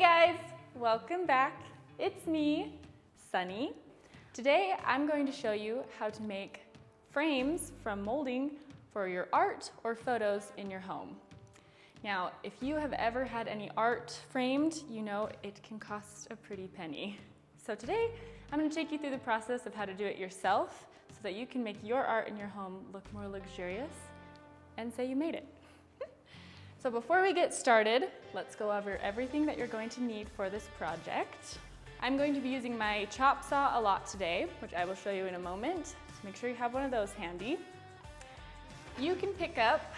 guys, welcome back. It's me, Sunnee. Today I'm going to show you how to make frames from molding for your art or photos in your home. Now, if you have ever had any art framed, you know it can cost a pretty penny. So today I'm going to take you through the process of how to do it yourself so that you can make your art in your home look more luxurious and say you made it. So before we get started, let's go over everything that you're going to need for this project. I'm going to be using my chop saw a lot today, which I will show you in a moment, so make sure you have one of those handy. You can pick up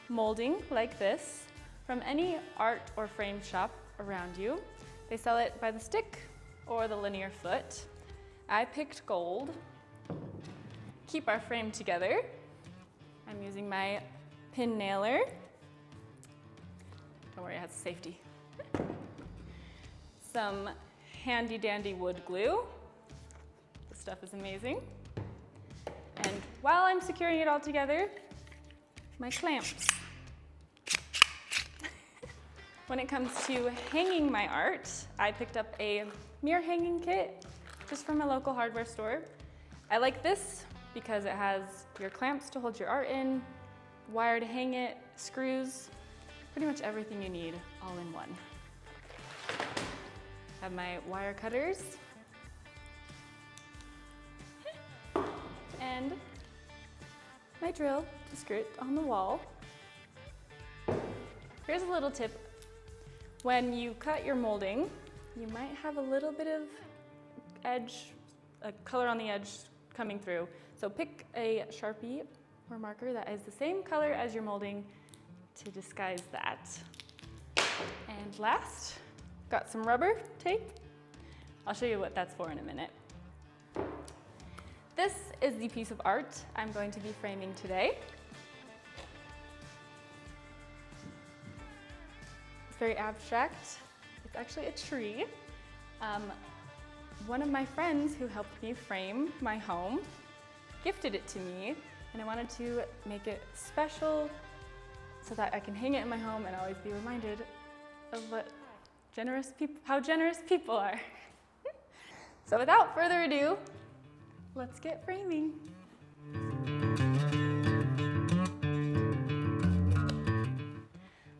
molding like this from any art or frame shop around you. They sell it by the stick or the linear foot. I picked gold. Keep our frame together, I'm using my pin nailer. Don't worry, it has safety. Some handy dandy wood glue. This stuff is amazing. And while I'm securing it all together, my clamps. When it comes to hanging my art, I picked up a mirror hanging kit just from a local hardware store. I like this because it has your clamps to hold your art in, wire to hang it, screws, pretty much everything you need all in one. Have my wire cutters and my drill to screw it on the wall. Here's a little tip. When you cut your molding, you might have a little bit of edge, a color on the edge coming through. So pick a Sharpie or marker that is the same color as your molding to disguise that. And last, got some rubber tape. I'll show you what that's for in a minute. This is the piece of art I'm going to be framing today. It's very abstract. It's actually a tree. One of my friends who helped me frame my home gifted it to me, and I wanted to make it special so that I can hang it in my home and always be reminded of how generous people are. So without further ado, let's get framing.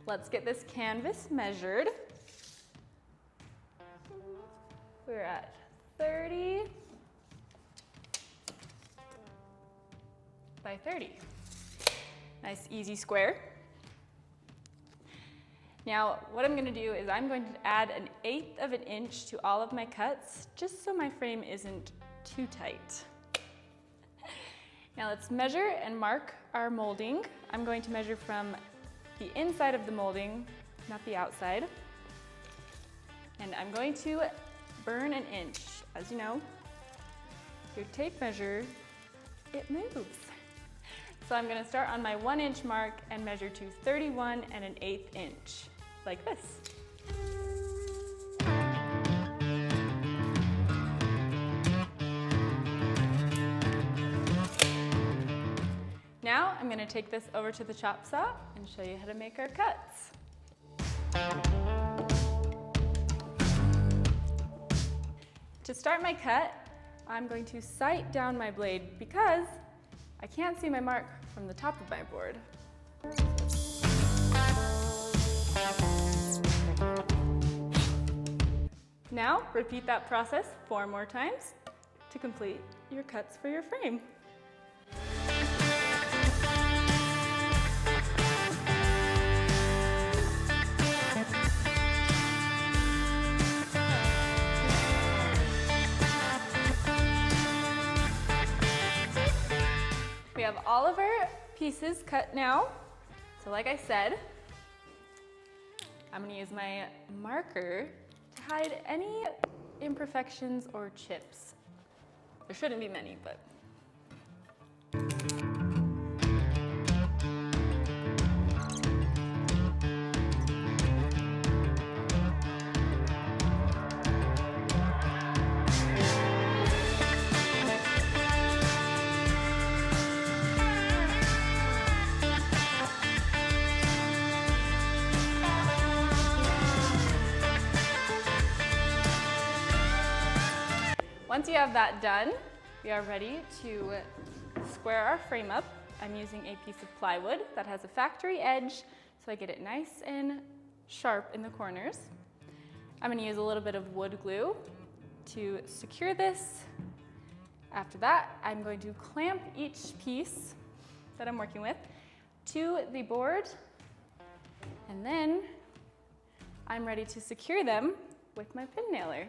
Let's get this canvas measured. We're at 30 by 30. Nice easy square. Now, what I'm going to do is I'm going to add 1/8 of an inch to all of my cuts, just so my frame isn't too tight. Now let's measure and mark our molding. I'm going to measure from the inside of the molding, not the outside. And I'm going to burn 1 inch. As you know, your tape measure, it moves. So I'm going to start on my 1 inch mark and measure to 31 1/8 inch, like this. Now I'm going to take this over to the chop saw and show you how to make our cuts. To start my cut, I'm going to sight down my blade because I can't see my mark from the top of my board. Now, repeat that process 4 more times to complete your cuts for your frame. We have all of our pieces cut now. So like I said, I'm going to use my marker to hide any imperfections or chips. There shouldn't be many, but. Once you have that done, we are ready to square our frame up. I'm using a piece of plywood that has a factory edge, so I get it nice and sharp in the corners. I'm going to use a little bit of wood glue to secure this. After that, I'm going to clamp each piece that I'm working with to the board, and then I'm ready to secure them with my pin nailer.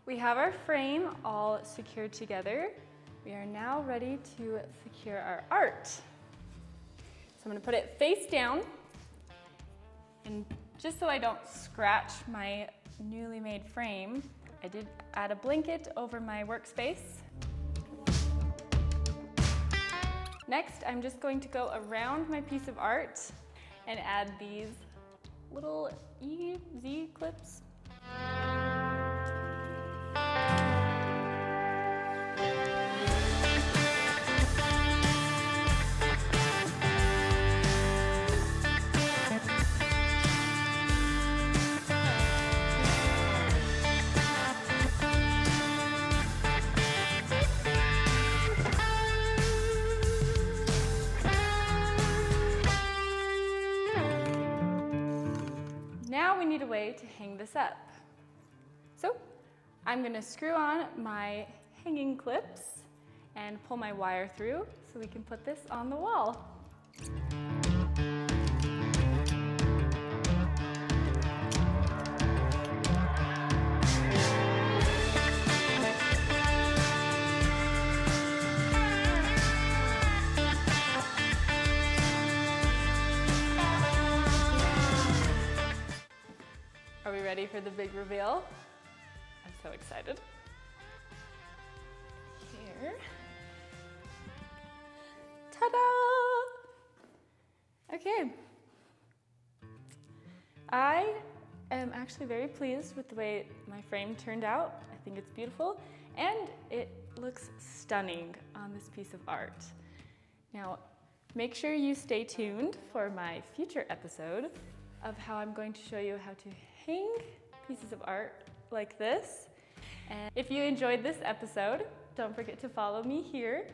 We have our frame all secured together. We are now ready to secure our art. So I'm going to put it face down, and just so I don't scratch my newly made frame, I did add a blanket over my workspace. Next, I'm just going to go around my piece of art and add these little Z clips. Now we need a way to hang this up. So I'm going to screw on my hanging clips and pull my wire through so we can put this on the wall. Are we ready for the big reveal? I'm so excited. Here. Ta-da! Okay. I am actually very pleased with the way my frame turned out. I think it's beautiful, and it looks stunning on this piece of art. Now, make sure you stay tuned for my future episode of how I'm going to show you how to hang pieces of art like this. And if you enjoyed this episode, don't forget to follow me here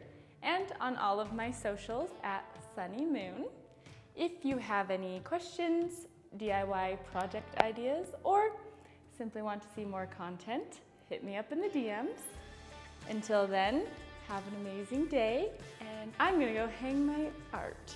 and on all of my socials at Sunnee Moon. If you have any questions, DIY project ideas, or simply want to see more content, hit me up in the DMs. Until then, have an amazing day, and I'm gonna go hang my art.